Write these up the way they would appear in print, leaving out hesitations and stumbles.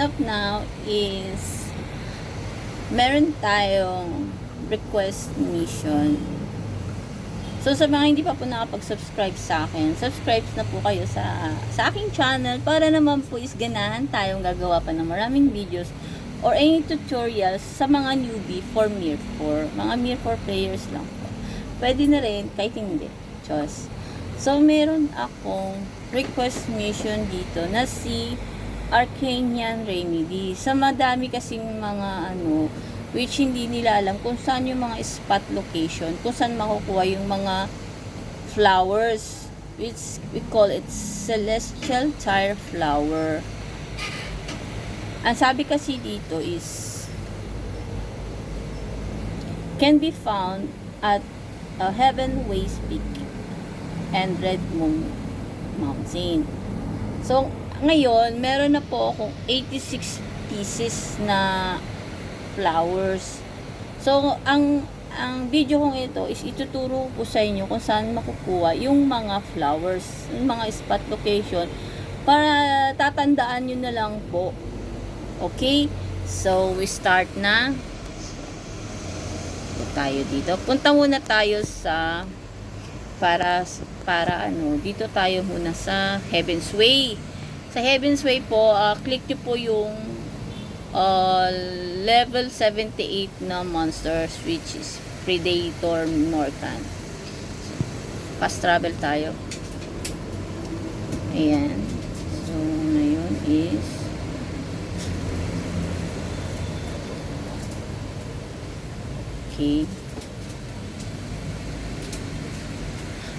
of now is meron tayong request mission. So sa mga hindi pa po nakapag-subscribe sa akin, subscribe na po kayo sa aking channel para naman po is ganahan tayong gagawa pa ng maraming videos or any tutorials sa mga newbie for Mir 4. Mga Mir 4 players lang po. Pwede na rin kahit hindi. Diyos. So meron akong request mission dito na si Arcanian Remedy. Sa madami kasing mga which hindi nila alam kung saan yung mga spot location, kung saan makukuha yung mga flowers, which we call it celestial tire flower. Ang sabi kasi dito is can be found at Heaven Ways Peak and Red Moon Mountain. So ngayon meron na po akong 86 pieces na flowers. So, ang video kong ito is ituturo ko sa inyo kung saan makukuha yung mga flowers, yung mga spot location para tatandaan nyo na lang po. Okay? So, we start na. Tayo dito. Punta muna tayo sa dito tayo muna sa Heaven's Way. Sa Heaven's Way po, click nyo po yung level 78 na monsters which is Predator Norcan. Fast travel tayo. Ayan. So, ngayon is okay.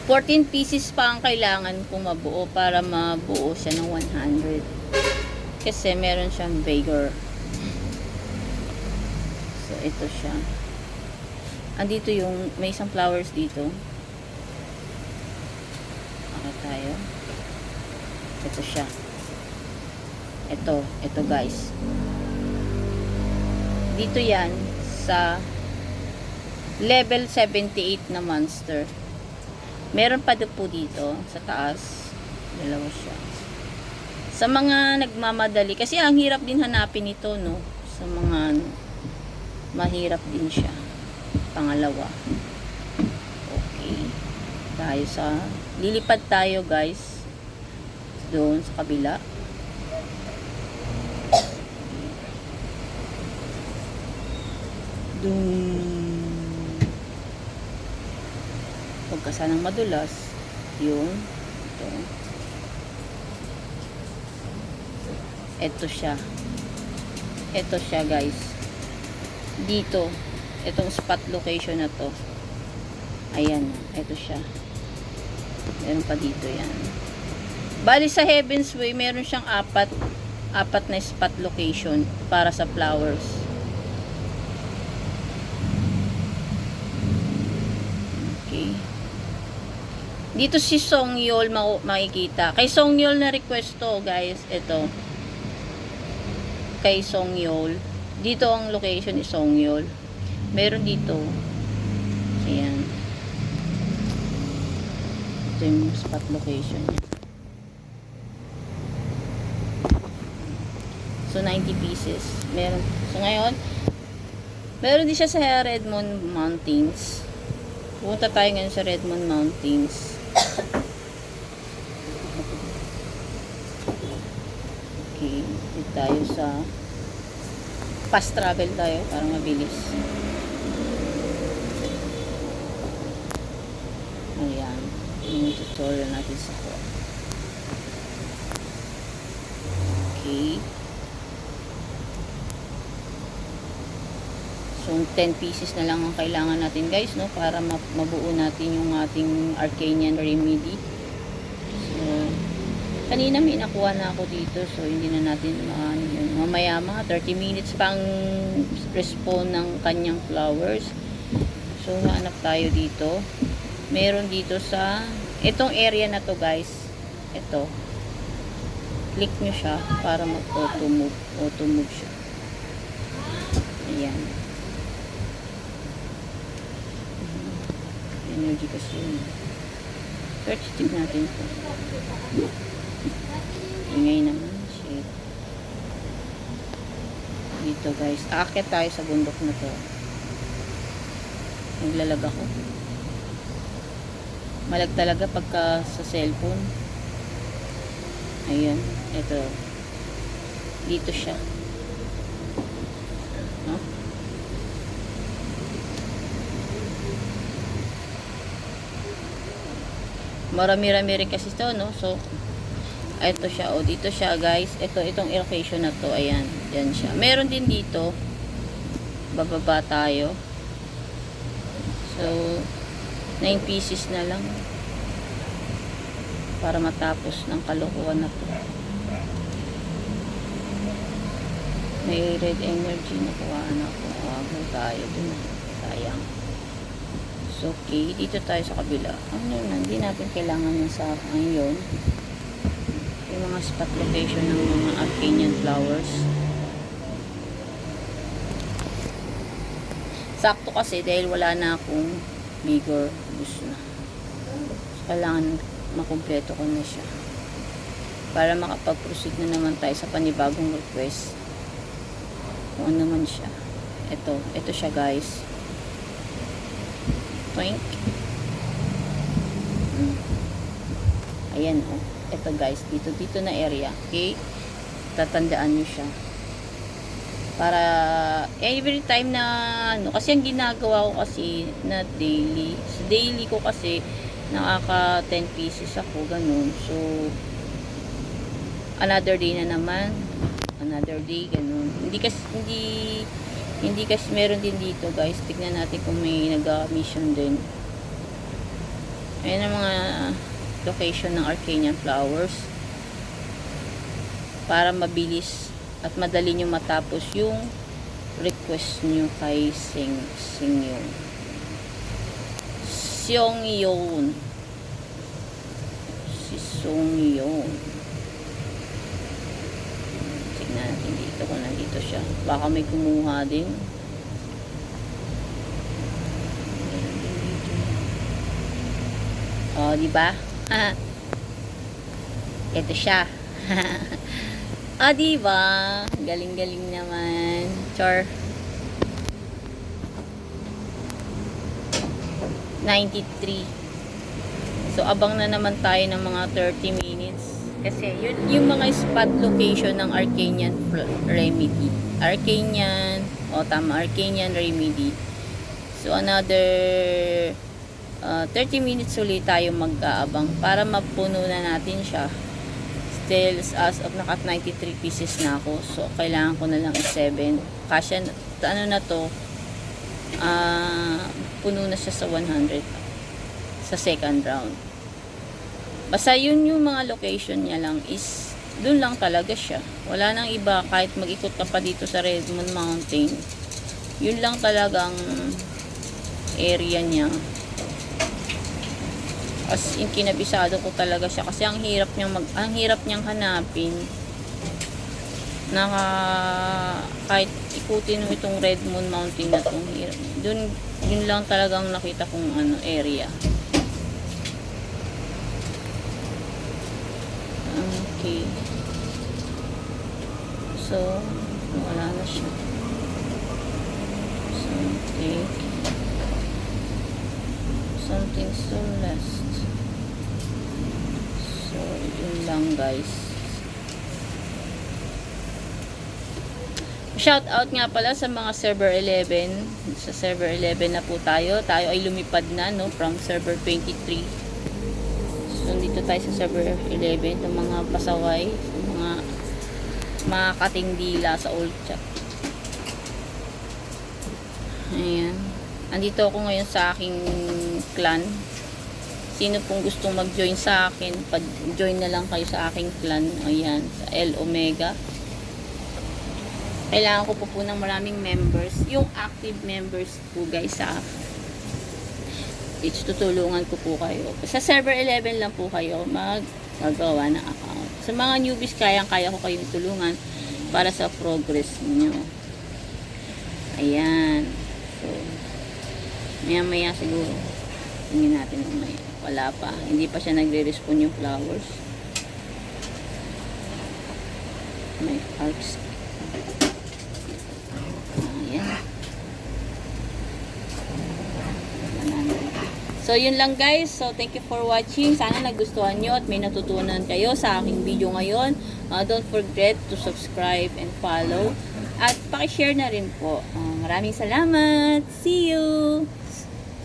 14 pieces pa ang kailangan kong mabuo para mabuo siya ng 100. Kasi meron siyang vigor. So, ito siya. Andito yung, may isang flowers dito. Okay tayo. Ito siya. Ito guys. Dito yan sa level 78 na monster. Meron pa po dito sa taas. Dalawa siya. Sa mga nagmamadali, kasi ang hirap din hanapin ito, no? Sa mga mahirap din siya. Pangalawa. Okay. Tayo sa lilipad tayo, guys. Doon sa kabila. Doon. Huwag ka sanang madulas. Yun. Ito siya. Ito siya, guys. Dito. Itong spot location na to. Ayan. Ito siya. Meron pa dito yan. Bali sa Heaven's Way, meron siyang apat na spot location para sa flowers. Okay. Dito si Songyol makikita. Kay Songyol na request to, guys. Ito. Kay Songyol. Dito ang location ni Songyol. Meron dito. Ayan. Ito yung spot location niya. So, 90 pieces. Meron. So, ngayon, meron din siya sa Redmond Mountains. Punta tayo ngayon sa Redmond Mountains. Okay. Dito tayo sa fast travel tayo para mabilis. Ayan. Yung tutorial natin sa ko. Okay. So, 10 pieces na lang ang kailangan natin, guys, no? Para mabuo natin yung ating Arcanian Remedy. So, kanina may nakuha na ako dito. So, hindi na natin mamaya mga 30 minutes pang respawn ng kanyang flowers. So, hanap tayo dito. Meron dito sa itong area na to, guys. Ito. Click nyo siya para mag-auto move. Auto move siya. Ayan. Energy kasi yun. Search tip natin po. Ingay naman. Shit. dito guys. Aakyat tayo sa bundok na to. Naglalag ako. Malag talaga pagka sa cellphone. Ayan. Ito. Dito siya. No? Marami-rami rin kasi ito, no? So, ito siya. O, dito siya, guys. Itong location na to. Ayan. Yan siya. Meron din dito. Bababa tayo. So, 9 pieces na lang. Para matapos ng kalokohan na to. May red energy na kuhaan ako. Agad tayo dun. Sayang. So, okay. Dito tayo sa kabila. Ano na, hindi natin kailangan yung sa ngayon. Yung mga spot location ng mga Arcanian flowers. Sakto kasi dahil wala na akong bigger bus na. So, kailangan makumpleto ko na siya. Para makapag-proceed na naman tayo sa panibagong request. Kung ano man siya. Ito siya guys. Twink. Ayan oh. Ito guys, dito na area. Okay? Tatandaan nyo siya. Para every time na ano, kasi ang ginagawa ko kasi na daily. Sa daily ko kasi nakaka 10 pieces ako, ganun. So another day na naman. Another day, ganun. Hindi kasi meron din dito, guys. Tignan natin kung may nag-mission din. Ayan ang mga location ng Arcanian flowers. Para mabilis at madali nyo matapos yung request nyo kay Singyon. Songyon. Si Songyon. Tignan natin dito kung nandito siya. Baka may kumuha din. Oh, di ba? Ito siya. Ah, diba? Galing-galing naman. Char. 93. So, abang na naman tayo ng mga 30 minutes. Kasi, yun yung mga spot location ng Arcanian Remedy. Arcanian. O, tama. Arcanian Remedy. So, another 30 minutes ulit tayo mag-aabang para mapuno na natin siya. Still, as of nakat 93 pieces na ako. So, kailangan ko na lang 7. Kasi, ano na to, puno na siya sa 100 sa second round. Basta yun yung mga location niya lang is, dun lang talaga siya. Wala nang iba, kahit mag-ikot ka pa dito sa Redmond Mountain. Yun lang talagang area niya. As in, kinabisado ko talaga siya kasi ang hirap niyang hanapin. Kahit ikutin mo itong Redmond Mountain na itong hirap. Yun lang talagang nakita kong area. Okay. So, wala na siya. Something so less. So, yun lang guys. Shout out nga pala sa mga server 11. Sa server 11 na po tayo. Tayo ay lumipad na, no, from server 23. So, dito tayo sa server 11. Itong mga pasaway, mga katingdila sa old chat. Ayan. Andito ako ngayon sa aking clan. Sino pong gustong mag-join sa akin, join na lang kayo sa aking clan. Ayan, sa L Omega. Kailangan ko po ng maraming members. Yung active members po guys tutulungan ko po kayo. Sa server 11 lang po kayo magagawa ng account. Sa mga newbies, kaya ko kayong tulungan para sa progress niyo. Ayan. So, maya siguro tingin natin mamaya. Wala pa, hindi pa siya nagre-respond yung flowers. May arcs. So, yun lang guys. So, thank you for watching. Sana nagustuhan nyo at may natutunan kayo sa aking video ngayon. Don't forget to subscribe and follow. At pakishare na rin po. Maraming salamat. See you!